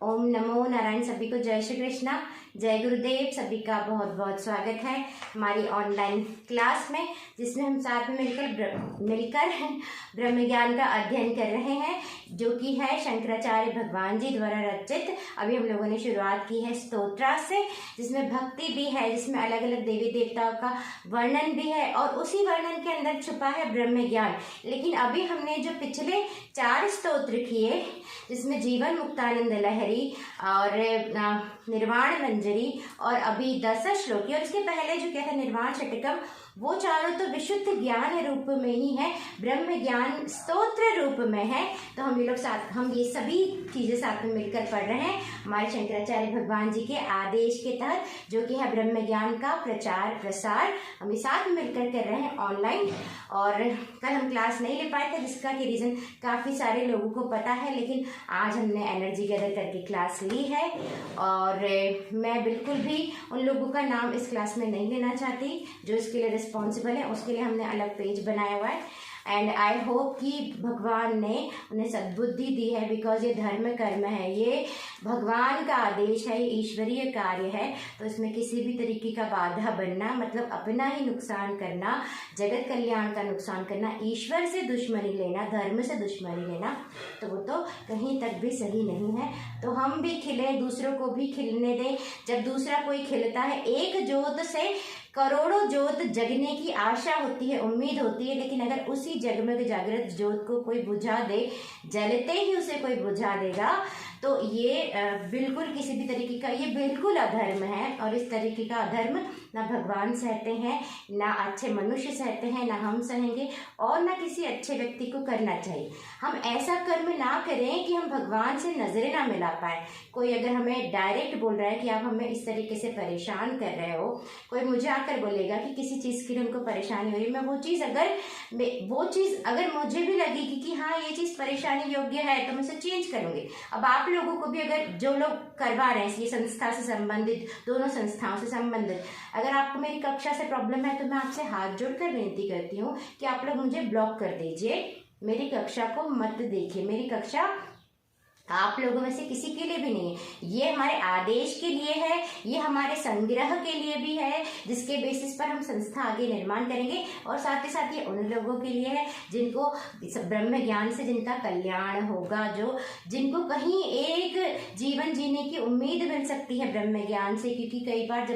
ओम नमो नारायण। सभी को जय श्री कृष्णा, जय गुरुदेव। सभी का बहुत बहुत स्वागत है हमारी ऑनलाइन क्लास में, जिसमें हम साथ में मिलकर ब्रह्म ज्ञान का अध्ययन कर रहे हैं, जो कि है शंकराचार्य भगवान जी द्वारा रचित। अभी हम लोगों ने शुरुआत की है स्तोत्रा से, जिसमें भक्ति भी है, जिसमें अलग अलग देवी देवताओं का वर्णन भी है और उसी वर्णन के अंदर छुपा है ब्रह्म ज्ञान। लेकिन अभी हमने जो पिछले 4 स्तोत्र किए, जिसमें जीवन मुक्तानंद लहरी और निर्वाण मंजरी और अभी 10 श्लोकी, और इसके पहले जो क्या था निर्वाण षटकम, वो चारों तो विशुद्ध ज्ञान रूप में ही है, ब्रह्म ज्ञान स्तोत्र रूप में है। तो हम ये सभी चीजें साथ में मिलकर पढ़ रहे हैं हमारे शंकराचार्य भगवान जी के आदेश के तहत, जो कि है ब्रह्म ज्ञान का प्रचार प्रसार। हम ये साथ में मिलकर कर रहे हैं ऑनलाइन। और कल हम क्लास नहीं ले पाए थे, जिसका कि रीज़न काफ़ी सारे लोगों को पता है, लेकिन आज हमने एनर्जी गैदर करके क्लास ली है। और मैं बिल्कुल भी उन लोगों का नाम इस क्लास में नहीं लेना चाहती जो इसके लिए रिस्पॉन्सिबल है। उसके लिए हमने अलग पेज बनाया हुआ है। एंड आई होप कि भगवान ने उन्हें सद्बुद्धि दी है, बिकॉज ये धर्म कर्म है, ये भगवान का आदेश है, ये ईश्वरीय कार्य है। तो इसमें किसी भी तरीके का बाधा बनना, मतलब अपना ही नुकसान करना, जगत कल्याण का नुकसान करना, ईश्वर से दुश्मनी लेना, धर्म से दुश्मनी लेना, तो वो तो कहीं तक भी सही नहीं है। तो हम भी खिलें, दूसरों को भी खिलने दें। जब दूसरा कोई खिलता है, एक जोत से करोड़ों जोत जगने की आशा होती है, उम्मीद होती है, लेकिन अगर उसी जगमग जागृत जोत को कोई बुझा दे, जलते ही उसे कोई बुझा देगा, तो ये बिल्कुल किसी भी तरीके का, ये बिल्कुल अधर्म है। और इस तरीके का अधर्म ना भगवान सहते हैं, ना अच्छे मनुष्य सहते हैं, ना हम सहेंगे, और ना किसी अच्छे व्यक्ति को करना चाहिए। हम ऐसा कर्म ना करें कि हम भगवान से नजरें ना मिला पाए। कोई अगर हमें डायरेक्ट बोल रहा है कि आप हमें इस तरीके से परेशान कर रहे हो, कोई मुझे आकर बोलेगा कि किसी चीज़ के लिए उनको परेशानी हो रही है, मैं वो चीज़ अगर मुझे भी लगेगी कि हाँ ये चीज़ परेशानी योग्य है, तो मैं उसे चेंज करूँगी। अब आप लोगों को भी, अगर जो लोग करवा रहे हैं ये संस्था से संबंधित, दोनों संस्थाओं से संबंधित, अगर आपको मेरी कक्षा से प्रॉब्लम है, तो मैं आपसे हाथ जोड़कर विनती करती हूँ कि आप लोग मुझे ब्लॉक कर दीजिए, मेरी कक्षा को मत देखिए। मेरी कक्षा आप लोगों में से किसी के लिए भी नहीं है, ये हमारे आदेश के लिए है, ये हमारे संग्रह के लिए भी है, जिसके बेसिस पर हम संस्था आगे निर्माण करेंगे। और साथ ही साथ ये उन लोगों के लिए है जिनको ब्रह्म ज्ञान से जिनका कल्याण होगा, जिनको कहीं एक जीवन जीने की उम्मीद मिल सकती है ब्रह्म ज्ञान से। क्योंकि कई बार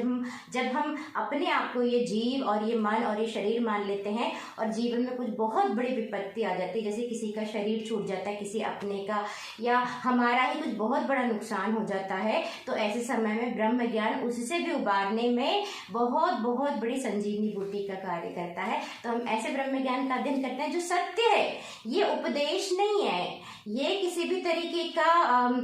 जब हम अपने आप को ये जीव और ये मन और ये शरीर मान लेते हैं, और जीवन में कुछ बहुत बड़ी विपत्ति आ जाती है, जैसे किसी का शरीर छूट जाता है, किसी अपने का, या हमारा ही कुछ बहुत बड़ा नुकसान हो जाता है, तो ऐसे समय में ब्रह्म ज्ञान उससे भी उबारने में बहुत बहुत बड़ी संजीवनी बूटी का कार्य करता है। तो हम ऐसे ब्रह्म ज्ञान का अध्ययन करते हैं जो सत्य है, ये उपदेश नहीं है, ये किसी भी तरीके का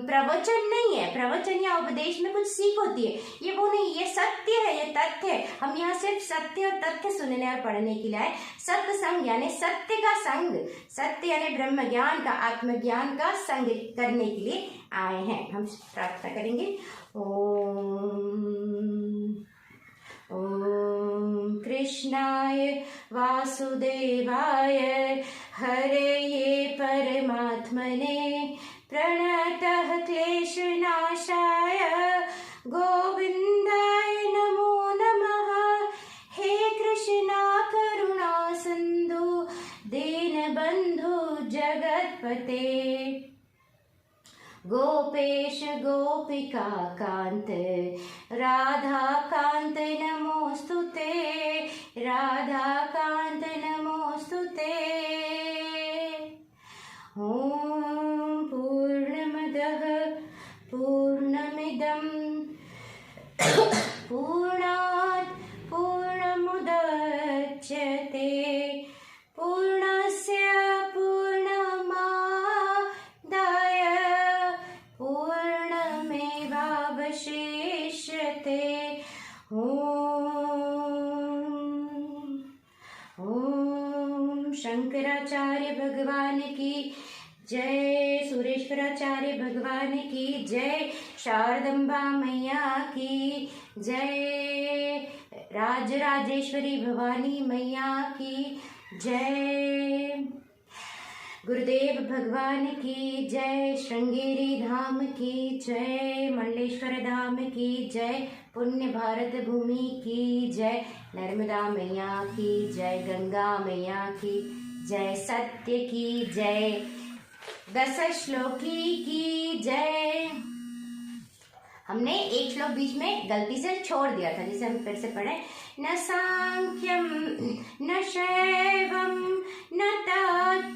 प्रवचन नहीं है। प्रवचन या उपदेश में कुछ सीख होती है, ये वो नहीं, ये सत्य है, ये तथ्य है। हम यहाँ सिर्फ सत्य और तथ्य सुनने और पढ़ने के लिए आए। सत्संग यानी सत्य का संग, सत्य यानी ब्रह्म ज्ञान का, आत्मज्ञान का संग करने के लिए आए हैं। हम प्रार्थना करेंगे। ओम कृष्णाय वासुदेवाय हरये परमात्मने प्रणतः क्लेशनाशाय गोविंदाय नमो नमः। हे कृष्णा करुणा सिंधु दीनबंधु जगतपते गोपेश गोपिका कांत राधा कांत नमोस्तुते, राधा कांत नमोस्तुते। ओम पूर्णमदः पूर्णमिदं पूर्णात् पूर्णमुदच्यते पूर्णस्य शेषते। ओम शंकराचार्य भगवान की जय, सुरेश्वराचार्य भगवान की जय, शारदम्बा मैया की जय, राजराजेश्वरी भवानी मैया की जय। गुरुदेव भगवान की जय, श्रृंगेरी धाम की जय, मंडलेश्वर धाम की जय, पुण्य भारत भूमि की जय, नर्मदा मैया की जय, गंगा मैया की जय, सत्य की जय, 10 श्लोकी की जय। हमने एक श्लोक बीच में गलती से छोड़ दिया था, जिसे हम फिर से पढ़े। न सांख्यम न शैवम न तत्पांचरात्रम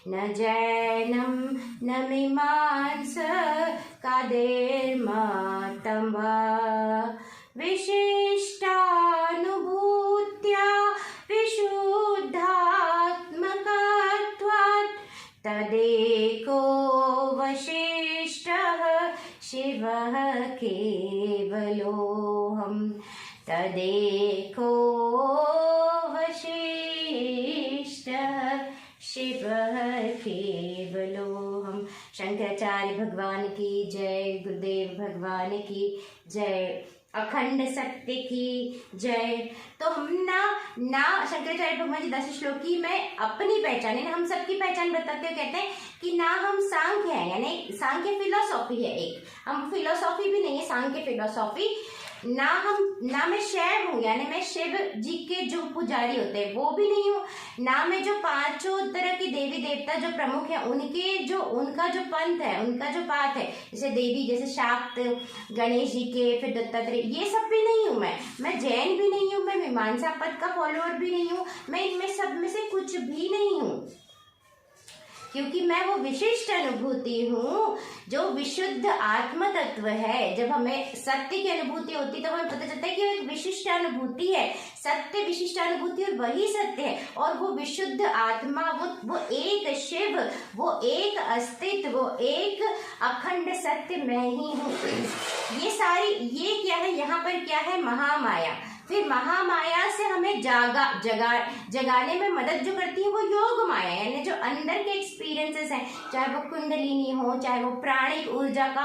न जैनम न मीमांस कादेर्मतम वा विशिष्टानुभूत्या विशुद्धात्मकत्वात् तदेको वशिष्ठः शिवः केवलोऽहम्, तदेको वशिष्ठः शिवः केवलोऽहम्। शंकराचार्य भगवान की जय, गुरुदेव भगवान की जय, अखंड सत्य की जय। तो हम ना शंकराचार्य भगवान जी 10 श्लोकी में अपनी पहचान है, हम सबकी पहचान बताते हुए कहते हैं कि ना हम सांख्य हैं, यानी सांख्य फिलोसॉफी है एक, हम फिलोसॉफी भी नहीं है, सांख्य फिलोसॉफी। ना मैं शैव हूँ, यानी मैं शिव जी के जो पुजारी होते हैं वो भी नहीं हूँ, ना मैं जो 5 तरह की देवी देवता जो प्रमुख है उनका जो पंथ है, उनका जो पाठ है, जैसे देवी जैसे शाक्त गणेश जी के, फिर दत्तात्रेय, ये सब भी नहीं हूँ मैं जैन भी नहीं हूँ, मैं मीमांसा पद का फॉलोअर भी नहीं हूँ, मैं इनमें सब में से कुछ भी नहीं हूँ, क्योंकि मैं वो विशिष्ट अनुभूति हूँ जो विशुद्ध आत्म तत्व है। जब हमें सत्य की अनुभूति होती है तो हमें पता चलता है कि वो एक विशिष्ट अनुभूति है, सत्य विशिष्ट अनुभूति, और वही सत्य है, और वो विशुद्ध आत्मा, वो एक शिव, वो एक अस्तित्व, वो एक अखंड सत्य मैं ही हूँ। ये क्या है, यहाँ पर क्या है, महामाया। फिर महामाया से हमें जगाने में मदद जो करती है वो योग माया, यानी जो अंदर के एक्सपीरियंसेस हैं, चाहे वो कुंडलिनी हो, चाहे वो प्राणिक ऊर्जा का,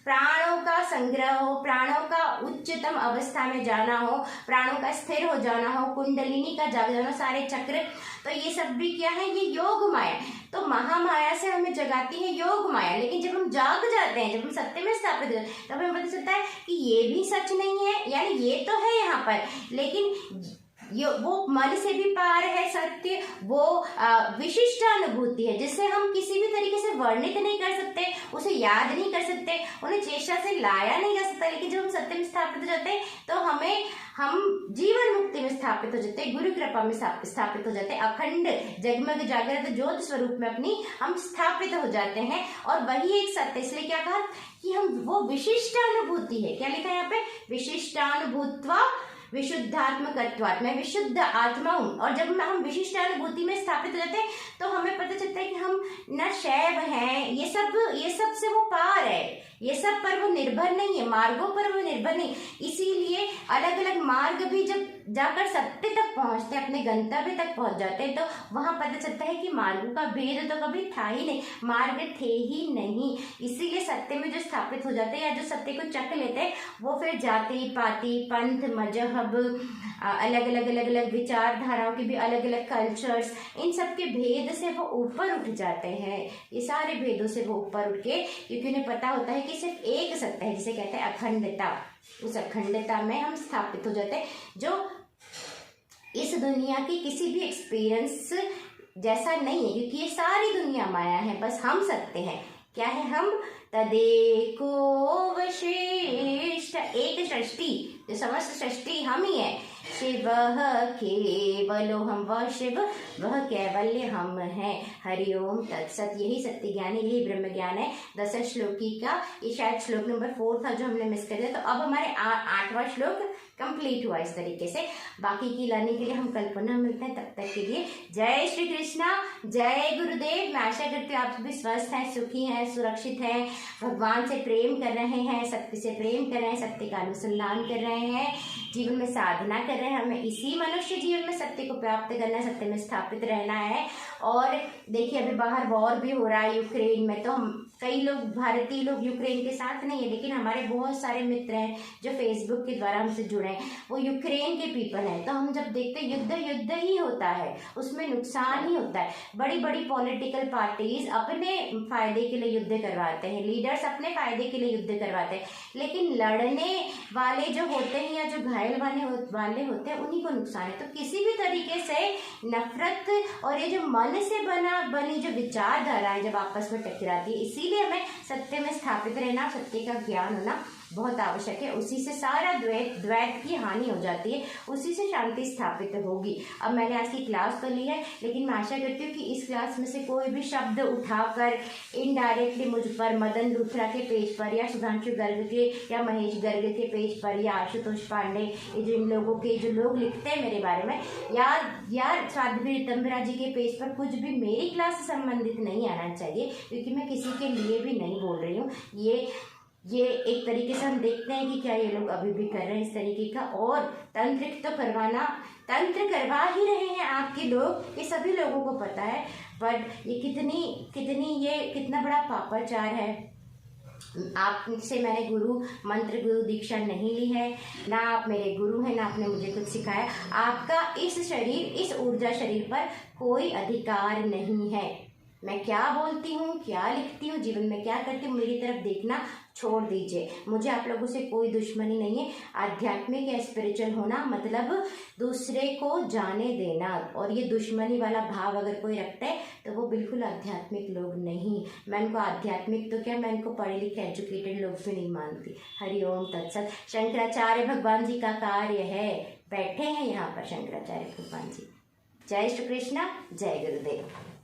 प्राणों का संग्रह हो, प्राणों का उच्चतम अवस्था में जाना हो, प्राणों का स्थिर हो जाना हो, कुंडलिनी का जाग जाना, सारे चक्र, तो ये सब भी क्या है, ये योग माया। तो महामाया से हमें जगाती है योग माया। लेकिन जब हम जाग जाते हैं, जब हम सत्य में स्थापित होते हैं, तब हमें पता चलता है कि ये भी सच नहीं है, यानी ये तो है यहाँ पर, लेकिन वो मन से भी पार है सत्य, वो विशिष्ट अनुभूति है जिसे हम किसी भी तरीके से वर्णित नहीं कर सकते, उसे याद नहीं कर सकते, उन्हें चेष्टा से लाया नहीं जा सकता। लेकिन जब हम सत्य में स्थापित हो जाते हैं तो हम जीवन मुक्ति में स्थापित हो जाते हैं, गुरु कृपा में स्थापित हो जाते हैं, अखंड जगमग जागृत ज्योत स्वरूप में अपनी हम स्थापित हो जाते हैं, और वही एक सत्य। इसलिए क्या कहा कि हम वो विशिष्ट अनुभूति है, क्या लिखा है यहाँ पे, विशिष्टानुभूत्वा विशुद्धात्मकत्वात्, मैं विशुद्ध आत्मा हूँ। और जब हम विशिष्ट अनुभूति में स्थापित हो जाते हैं तो हमें पता चलता है कि हम न शैव हैं, ये सब से वो पार है, ये सब पर वो निर्भर नहीं है, मार्गों पर वो निर्भर नहीं। इसीलिए अलग अलग मार्ग भी जब जाकर सत्य तक पहुंचते हैं, अपने गंतव्य तक पहुंच जाते हैं, तो वहां पता चलता है कि मार्गों का भेद तो कभी था ही नहीं, मार्ग थे ही नहीं। इसीलिए सत्य में जो स्थापित हो जाते हैं या जो सत्य को चख लेते हैं, वो फिर जाति पाति पंथ मजहब, अलग अलग विचारधाराओं के भी अलग अलग कल्चर्स, इन सब के भेद से वो ऊपर उठ जाते हैं। ये सारे भेदों से वो ऊपर उठ के, क्योंकि उन्हें पता होता है कि सिर्फ एक सत्य है जिसे कहते हैं अखंडता, उस अखंडता में हम स्थापित हो जाते हैं, जो इस दुनिया की किसी भी एक्सपीरियंस जैसा नहीं है, क्योंकि ये सारी दुनिया माया है, बस हम सत्य हैं। क्या है हम, तदेको वशिष्ठ, एक सृष्टि, जो समस्त सृष्टि हम ही है, शिव केवलो, हम वह शिव, वह कैवल्य हम हैं। हरिओम तत्सत। यही सत्य ज्ञान है, यही ब्रह्म ज्ञान है 10 श्लोकी का। ये शायद श्लोक नंबर 4 था जो हमने मिस कर दिया, तो अब हमारे 8वां श्लोक कंप्लीट हुआ इस तरीके से। बाकी की लर्निंग के लिए हम कल पुनः मिलते हैं, तब तक के लिए जय श्री कृष्णा, जय गुरुदेव। मैं आशा करती हूँ आप सभी स्वस्थ हैं, सुखी हैं, सुरक्षित हैं, भगवान से प्रेम कर रहे हैं, सत्य से प्रेम कर रहे हैं, सत्य का अनुसंधान कर रहे हैं, जीवन में साधना कर रहे हैं। हमें इसी मनुष्य जीवन में सत्य को प्राप्त करना है, सत्य में स्थापित रहना है, और देखिए अभी बाहर वॉर भी हो रहा है यूक्रेन में, तो हम कई लोग भारतीय लोग यूक्रेन के साथ नहीं है, लेकिन हमारे बहुत सारे मित्र हैं जो फेसबुक के द्वारा हमसे जुड़े हैं, वो यूक्रेन के पीपल हैं। तो हम जब देखते हैं युद्ध ही होता है, उसमें नुकसान ही होता है। बड़ी बड़ी पॉलिटिकल पार्टीज अपने फायदे के लिए युद्ध करवाते हैं, लीडर्स अपने फायदे के लिए युद्ध करवाते हैं, लेकिन लड़ने वाले जो होते हैं या जो घायल वाले होते हैं उन्हीं को नुकसान है। तो किसी भी तरीके से नफरत और ये जो मन से बनी जो विचारधारा है जब आपस में टकराती है, इसीलिए हमें सत्य में स्थापित रहना, सत्य का ज्ञान होना बहुत आवश्यक है। उसी से सारा द्वैत की हानि हो जाती है, उसी से शांति स्थापित होगी। अब मैंने आज की क्लास तो ली है, लेकिन मैं आशा करती हूँ कि इस क्लास में से कोई भी शब्द उठाकर इनडायरेक्टली मुझ पर, मदन लूथरा के पेज पर या सुधांशु गर्ग के या महेश गर्ग के पेज पर या आशुतोष पांडे, ये जो इन लोगों के जो लोग लिखते हैं मेरे बारे में, या साध्वी रितंबरा जी के पेज पर कुछ भी मेरी क्लास से संबंधित नहीं आना चाहिए, क्योंकि मैं किसी के लिए भी नहीं बोल रही हूँ। ये एक तरीके से हम देखते हैं कि क्या ये लोग अभी भी कर रहे हैं इस तरीके का, और तंत्र करवा ही रहे हैं आपके लोग, ये सभी लोगों को पता है। बट ये कितना बड़ा पापाचार है। आपसे मैंने गुरु दीक्षा नहीं ली है, ना आप मेरे गुरु हैं, ना आपने मुझे कुछ सिखाया। आपका इस ऊर्जा शरीर पर कोई अधिकार नहीं है। मैं क्या बोलती हूँ, क्या लिखती हूँ, जीवन में क्या करती हूँ, मेरी तरफ देखना छोड़ दीजिए। मुझे आप लोगों से कोई दुश्मनी नहीं है। आध्यात्मिक या स्पिरिचुअल होना मतलब दूसरे को जाने देना, और ये दुश्मनी वाला भाव अगर कोई रखता है तो वो बिल्कुल आध्यात्मिक लोग नहीं। मैं उनको आध्यात्मिक तो क्या, मैं उनको पढ़े लिखे एजुकेटेड लोग भी नहीं मानती। हरिओम तत्सत। शंकराचार्य भगवान जी का कार्य है, बैठे हैं यहाँ पर शंकराचार्य भगवान जी। जय श्री कृष्णा, जय गुरुदेव।